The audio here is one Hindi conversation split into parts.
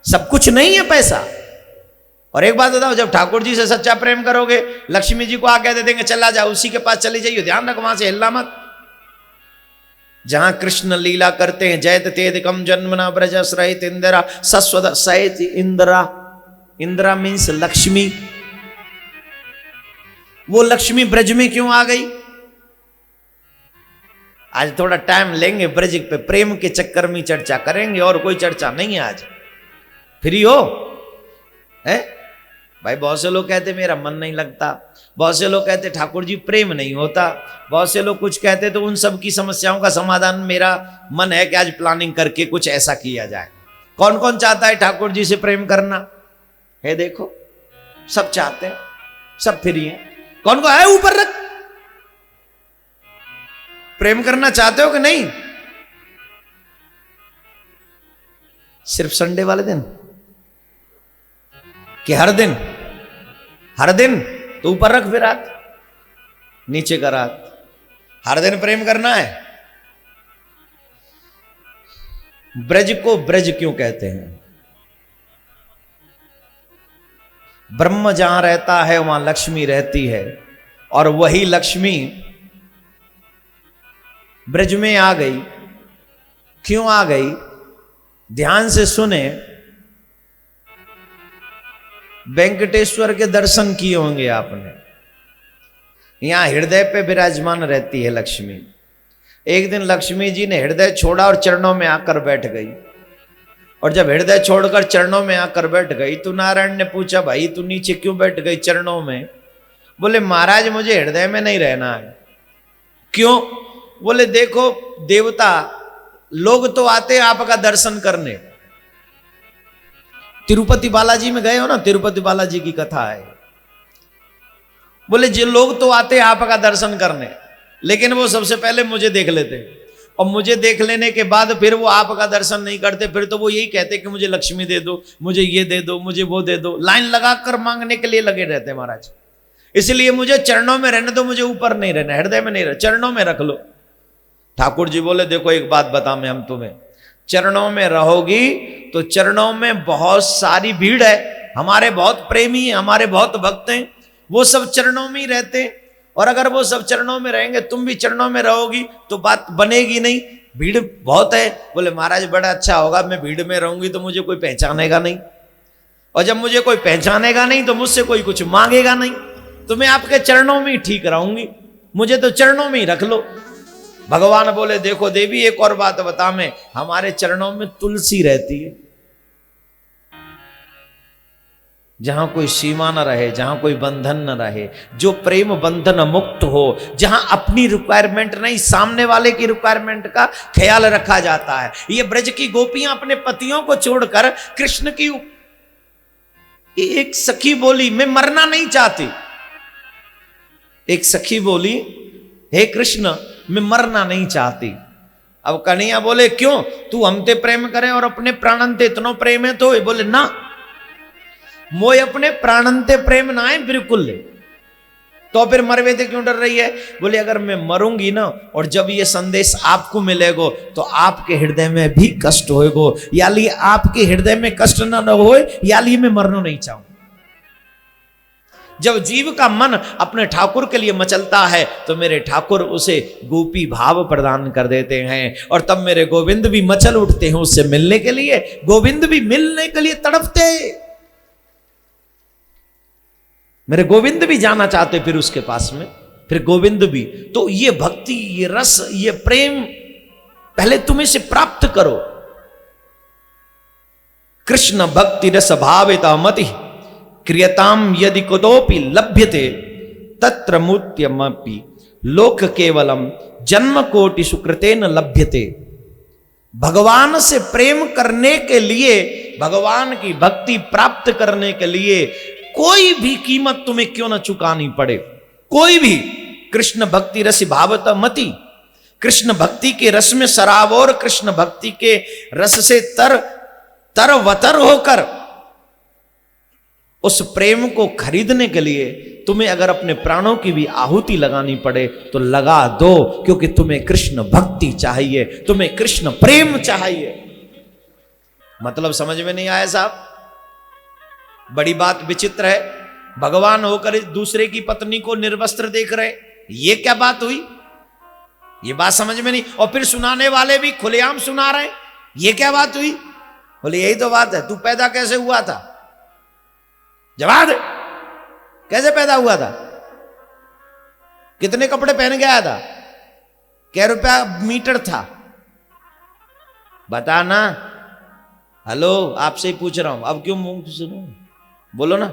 सब कुछ नहीं है पैसा। और एक बात बताओ, जब ठाकुर जी से सच्चा प्रेम करोगे, लक्ष्मी जी को आज्ञा दे देंगे चला जाओ, उसी के पास चली जाइए, ध्यान रखो वहां से हिलना मत। जहां कृष्ण लीला करते हैं, जयत तेदिकम जन्मना ब्रज सहित इंदिरा सस्वद सहित इंदिरा। इंदिरा मीन्स लक्ष्मी। वो लक्ष्मी ब्रज में क्यों आ गई? आज थोड़ा टाइम लेंगे ब्रज पे प्रेम के चक्कर में चर्चा करेंगे, और कोई चर्चा नहीं है आज। फ्री हो है भाई? बहुत से लोग कहते मेरा मन नहीं लगता, बहुत से लोग कहते ठाकुर जी प्रेम नहीं होता, बहुत से लोग कुछ कहते, तो उन सब की समस्याओं का समाधान मेरा मन है कि आज प्लानिंग करके कुछ ऐसा किया जाए। कौन कौन चाहता है ठाकुर जी से प्रेम करना? है देखो, सब चाहते हैं, सब फ्री हैं। कौन को है ऊपर रख? प्रेम करना चाहते हो कि नहीं? सिर्फ संडे वाले दिन कि हर दिन? हर दिन तो ऊपर रख फिर हाथ, नीचे कर हाथ। हर दिन प्रेम करना है। ब्रज को ब्रज क्यों कहते हैं? ब्रह्म जहां रहता है वहां लक्ष्मी रहती है, और वही लक्ष्मी ब्रज में आ गई। क्यों आ गई? ध्यान से सुने। वेंकटेश्वर के दर्शन किए होंगे आपने। यहां हृदय पे विराजमान रहती है लक्ष्मी। एक दिन लक्ष्मी जी ने हृदय छोड़ा और चरणों में आकर बैठ गई। और जब हृदय छोड़कर चरणों में आकर बैठ गई तो नारायण ने पूछा, भाई तू नीचे क्यों बैठ गई चरणों में? बोले महाराज मुझे हृदय में नहीं रहना है। क्यों? बोले देखो देवता लोग तो आते हैं आपका दर्शन करने। तिरुपति बालाजी में गए हो ना, तिरुपति बालाजी की कथा है। बोले जो लोग तो आते हैं आपका दर्शन करने, लेकिन वो सबसे पहले मुझे देख लेते, और मुझे देख लेने के बाद फिर वो आपका दर्शन नहीं करते। फिर तो वो यही कहते कि मुझे लक्ष्मी दे दो, मुझे ये दे दो, मुझे वो दे दो। लाइन लगाकर मांगने के लिए लगे रहते महाराज। इसलिए मुझे चरणों में रहने दो, मुझे ऊपर नहीं रहना, हृदय में नहीं रहना, चरणों में रख लो। ठाकुर जी बोले देखो एक बात बता मैं हम तुम्हें, चरणों में रहोगी तो चरणों में बहुत सारी भीड़ है, हमारे बहुत प्रेमी हैं, हमारे बहुत भक्त हैं, वो सब चरणों में ही रहते हैं। और अगर वो सब चरणों में रहेंगे, तुम भी चरणों में रहोगी तो बात बनेगी नहीं, भीड़ बहुत है। बोले महाराज बड़ा अच्छा होगा, मैं भीड़ में रहूंगी तो मुझे कोई पहचानेगा नहीं, और जब मुझे कोई पहचानेगा नहीं तो मुझसे कोई कुछ मांगेगा नहीं, तो मैं आपके चरणों में ही ठीक रहूंगी, मुझे तो चरणों में ही रख लो। भगवान बोले देखो देवी एक और बात बता मैं, हमारे चरणों में तुलसी रहती है। जहां कोई सीमा न रहे, जहां कोई बंधन न रहे, जो प्रेम बंधन मुक्त हो, जहां अपनी रिक्वायरमेंट नहीं सामने वाले की रिक्वायरमेंट का ख्याल रखा जाता है। ये ब्रज की गोपियां अपने पतियों को छोड़कर कृष्ण की एक सखी बोली मैं मरना नहीं चाहती। एक सखी बोली हे कृष्ण मैं मरना नहीं चाहती। अब कन्हैया बोले क्यों? तू हमते प्रेम करे और अपने प्राणंते इतनो प्रेम है तो? बोले ना, मोय अपने प्राणंते प्रेम ना है बिल्कुल। तो फिर मरवे थे क्यों डर रही है? बोले अगर मैं मरूंगी ना और जब ये संदेश आपको मिलेगो तो आपके हृदय में भी कष्ट होएगो, याली आपके हृदय में कष्ट ना हो, याली मैं मरना नहीं चाहूं। जब जीव का मन अपने ठाकुर के लिए मचलता है तो मेरे ठाकुर उसे गोपी भाव प्रदान कर देते हैं, और तब मेरे गोविंद भी मचल उठते हैं उससे मिलने के लिए। गोविंद भी मिलने के लिए तड़पते, मेरे गोविंद भी जाना चाहते फिर उसके पास में, फिर गोविंद भी। तो ये भक्ति, ये रस, ये प्रेम पहले तुम इसे प्राप्त करो। कृष्ण भक्ति रस भाविता मति क्रियताम यदि कुतोपि लभ्यते तत्र मूर्त्यमपि लोक केवलम जन्म कोटि सुकृतेन लभ्यते। भगवान से प्रेम करने के लिए, भगवान की भक्ति प्राप्त करने के लिए कोई भी कीमत तुम्हें क्यों न चुकानी पड़े, कोई भी। कृष्ण भक्ति रस भावता मति, कृष्ण भक्ति के रस में सराबोर, कृष्ण भक्ति के रस से तरवतर होकर उस प्रेम को खरीदने के लिए तुम्हें अगर अपने प्राणों की भी आहुति लगानी पड़े तो लगा दो, क्योंकि तुम्हें कृष्ण भक्ति चाहिए, तुम्हें कृष्ण प्रेम चाहिए। मतलब समझ में नहीं आया साहब? बड़ी बात विचित्र है, भगवान होकर दूसरे की पत्नी को निर्वस्त्र देख रहे, ये क्या बात हुई? ये बात समझ में नहीं। और फिर सुनाने वाले भी खुलेआम सुना रहे, ये क्या बात हुई? बोले यही तो बात है, तू पैदा कैसे हुआ था? जवाब दे, कैसे पैदा हुआ था? कितने कपड़े पहन के आया था? क्या रुपया मीटर था? बता ना। हेलो, आपसे ही पूछ रहा हूं, अब क्यों मुंह सुनो? बोलो ना।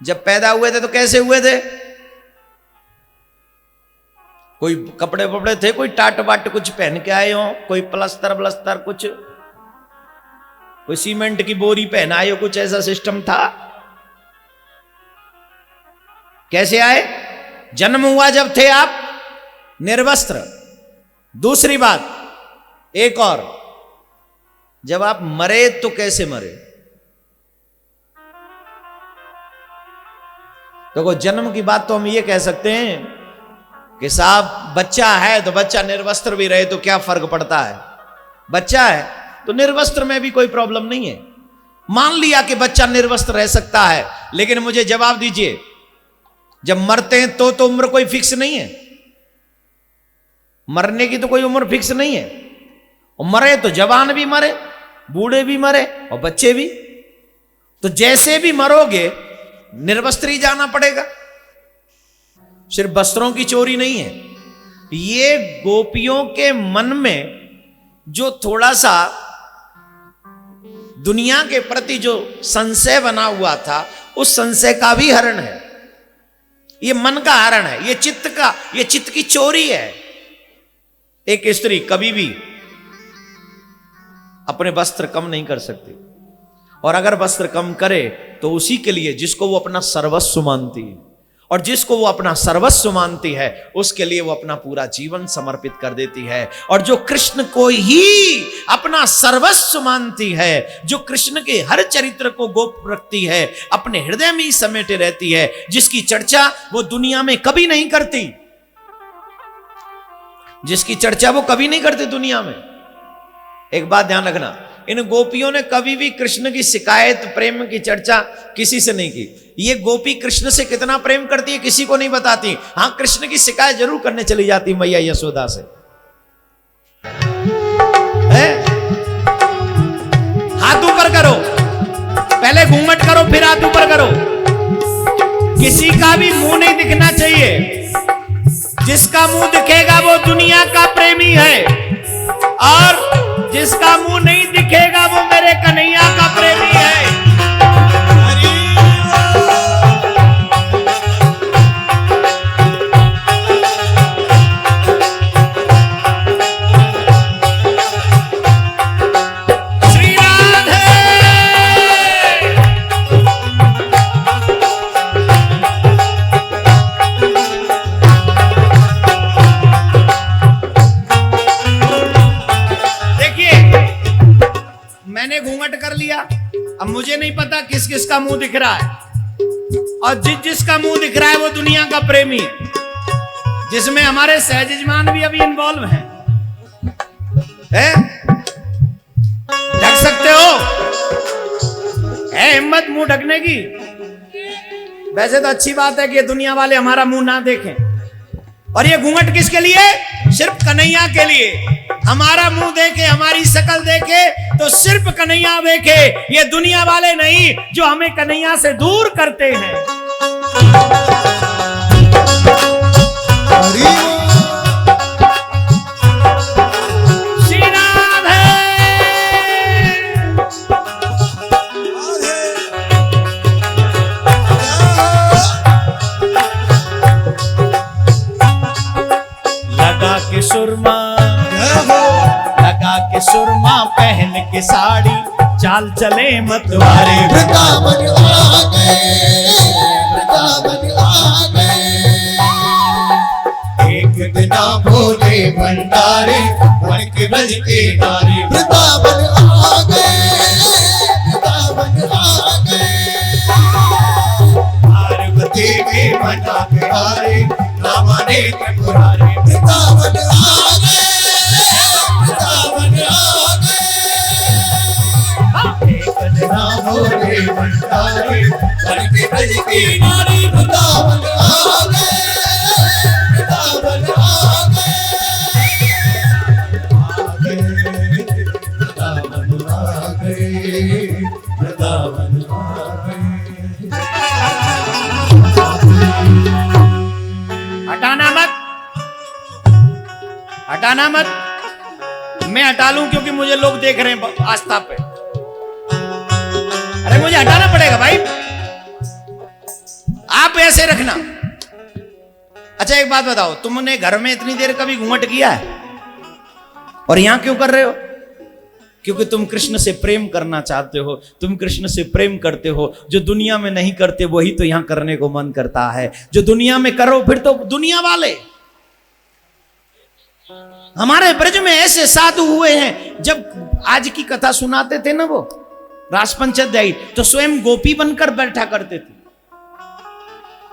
जब पैदा हुए थे तो कैसे हुए थे? कोई कपड़े वपड़े थे? कोई टाट वाट कुछ पहन के आए हो? कोई प्लस्तर कुछ, कोई सीमेंट की बोरी पहन आए हो? कुछ ऐसा सिस्टम था? कैसे आए? जन्म हुआ जब थे आप निर्वस्त्र। दूसरी बात एक और, जब आप मरे तो कैसे मरे? तो जन्म की बात तो हम ये कह सकते हैं कि साहब बच्चा है तो बच्चा निर्वस्त्र भी रहे तो क्या फर्क पड़ता है? बच्चा है तो निर्वस्त्र में भी कोई प्रॉब्लम नहीं है। मान लिया कि बच्चा निर्वस्त्र रह सकता है, लेकिन मुझे जवाब दीजिए, जब मरते हैं तो उम्र कोई फिक्स नहीं है। मरने की तो कोई उम्र फिक्स नहीं है। और मरे तो जवान भी मरे, बूढ़े भी मरे और बच्चे भी। तो जैसे भी मरोगे निर्वस्त्र ही जाना पड़ेगा। सिर्फ वस्त्रों की चोरी नहीं है। ये गोपियों के मन में जो थोड़ा सा दुनिया के प्रति जो संशय बना हुआ था, उस संशय का भी हरण है। ये मन का हरण है, ये चित्त की चोरी है। एक स्त्री कभी भी अपने वस्त्र कम नहीं कर सकती, और अगर वस्त्र कम करे तो उसी के लिए जिसको वो अपना सर्वस्व मानती है, और जिसको वो अपना सर्वस्व मानती है उसके लिए वो अपना पूरा जीवन समर्पित कर देती है। और जो कृष्ण को ही अपना सर्वस्व मानती है, जो कृष्ण के हर चरित्र को गोप रखती है, अपने हृदय में ही समेटे रहती है, जिसकी चर्चा वो दुनिया में कभी नहीं करती, जिसकी चर्चा वो कभी नहीं करती दुनिया में। एक बात ध्यान रखना, इन गोपियों ने कभी भी कृष्ण की शिकायत, प्रेम की चर्चा किसी से नहीं की। ये गोपी कृष्ण से कितना प्रेम करती है किसी को नहीं बताती। हां, कृष्ण की शिकायत जरूर करने चली जाती मैया यशोदा से। हाथ ऊपर करो, पहले घूंघट करो फिर हाथ ऊपर करो। किसी का भी मुंह नहीं दिखना चाहिए। जिसका मुंह दिखेगा वो दुनिया का प्रेमी है, और जिसका मुंह नहीं दिखेगा वो मेरे कन्हैया का प्रेमी है। श्री राधे। मैंने घूंघट कर लिया, अब मुझे नहीं पता किस किस का मुंह दिख रहा है, और जिसका मुंह दिख रहा है वो दुनिया का प्रेमी है, जिसमें हमारे सहजमान भी अभी इन्वॉल्व हैं। ढक सकते हो? है हिम्मत मुंह ढकने की? वैसे तो अच्छी बात है कि दुनिया वाले हमारा मुंह ना देखें। और ये घूंघट किसके लिए? सिर्फ कन्हैया के लिए। हमारा मुंह देखे, हमारी शक्ल देखे तो सिर्फ कन्हैया देखे, ये दुनिया वाले नहीं जो हमें कन्हैया से दूर करते हैं। श्री राधे। लगा के सुरमा, लगा के सुरमा, पहन के साड़ी, चाल चले मतवारे। वृंदावन आ गए, वृंदावन आ गए। एक बिना भोले भंडारे, बन के ब्रज के नारे। वृंदावन आ गए, वृंदावन आ गए। पार्वती के मना के हारे, रामा ने त्रिपुरारे। वृंदावन आ गए, वृंदावन आ गए। हो रे भंडारी, बन के ब्रज की नारी वृंदावन आ गए, वृंदावन आ गए, वृंदावन आ गए, वृंदावन आ गए। हटाना मत, हटाना मत। मैं हटा लूं क्योंकि मुझे लोग देख रहे हैं आस्था पे। अरे मुझे हटाना पड़ेगा भाई, आप ऐसे रखना। अच्छा एक बात बताओ, तुमने घर में इतनी देर कभी घूंघट किया है और यहां क्यों कर रहे हो? क्योंकि तुम कृष्ण से प्रेम करना चाहते हो, तुम कृष्ण से प्रेम करते हो। जो दुनिया में नहीं करते वही तो यहां करने को मन करता है। जो दुनिया में करो फिर तो दुनिया वाले। हमारे ब्रज में ऐसे साधु हुए हैं, जब आज की कथा सुनाते थे ना वो रास पंचाध्यायी, तो स्वयं गोपी बनकर बैठा करते थे,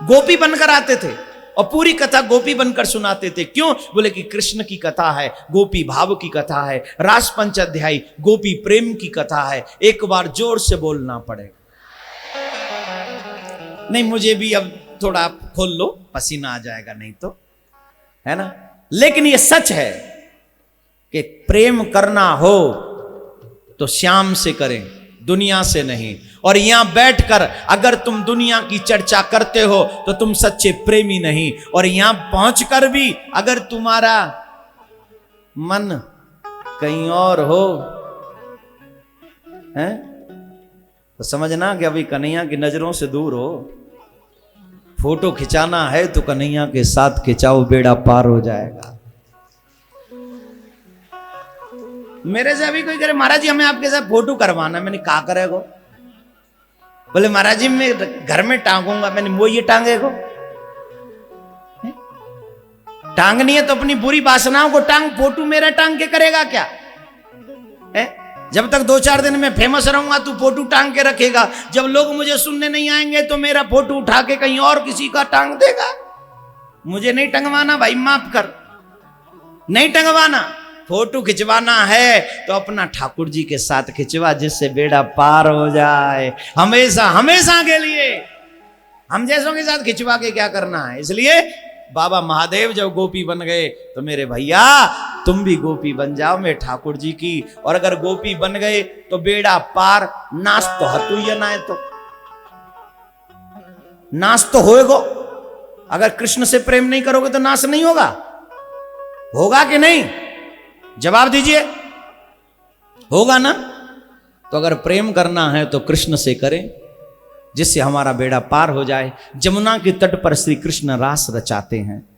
गोपी बनकर आते थे और पूरी कथा गोपी बनकर सुनाते थे। क्यों? बोले कि कृष्ण की कथा है, गोपी भाव की कथा है, रास पंचाध्यायी गोपी प्रेम की कथा है। एक बार जोर से बोलना पड़ेगा। नहीं मुझे भी अब थोड़ा खोल लो, पसीना आ जाएगा नहीं तो, है ना। लेकिन ये सच है कि प्रेम करना हो तो श्याम से करें, दुनिया से नहीं। और यहां बैठकर अगर तुम दुनिया की चर्चा करते हो तो तुम सच्चे प्रेमी नहीं। और यहां पहुंचकर भी अगर तुम्हारा मन कहीं और हो, हैं, तो समझना कि अभी कन्हैया की नजरों से दूर हो। फोटो खिंचाना है तो कन्हैया के साथ खिंचाओ, बेड़ा पार हो जाएगा। मेरे से अभी कोई करे महाराज जी हमें आपके साथ फोटो करवाना, मैंने कहा करेगो? बोले महाराज जी मैं घर में टांगूंगा। मैंने वो ये टांगेगो? टांगनी है तो अपनी बुरी वासनाओं को टांग, फोटो मेरा टांग के करेगा क्या है? जब तक 2-4 दिन में फेमस रहूंगा तू फोटो टांग के रखेगा। जब लोग मुझे सुनने नहीं आएंगे तो मेरा फोटो उठा के कहीं और किसी का टांग देगा। मुझे नहीं टंगवाना भाई, माफ कर, नहीं टंगवाना। फोटो खिंचवाना है तो अपना ठाकुर जी के साथ खिंचवा, जिससे बेड़ा पार हो जाए हमेशा हमेशा के लिए। हम जैसों के साथ खिंचवा के क्या करना है? इसलिए बाबा महादेव जब गोपी बन गए तो मेरे भैया तुम भी गोपी बन जाओ मेरे ठाकुर जी की। और अगर गोपी बन गए तो बेड़ा पार, नाश तो हतु या ना है तो नाश तो होएगो। अगर कृष्ण से प्रेम नहीं करोगे तो नाश नहीं होगा, होगा कि नहीं? जवाब दीजिए, होगा ना? तो अगर प्रेम करना है तो कृष्ण से करें, जिससे हमारा बेड़ा पार हो जाए। जमुना के तट पर श्री कृष्ण रास रचाते हैं।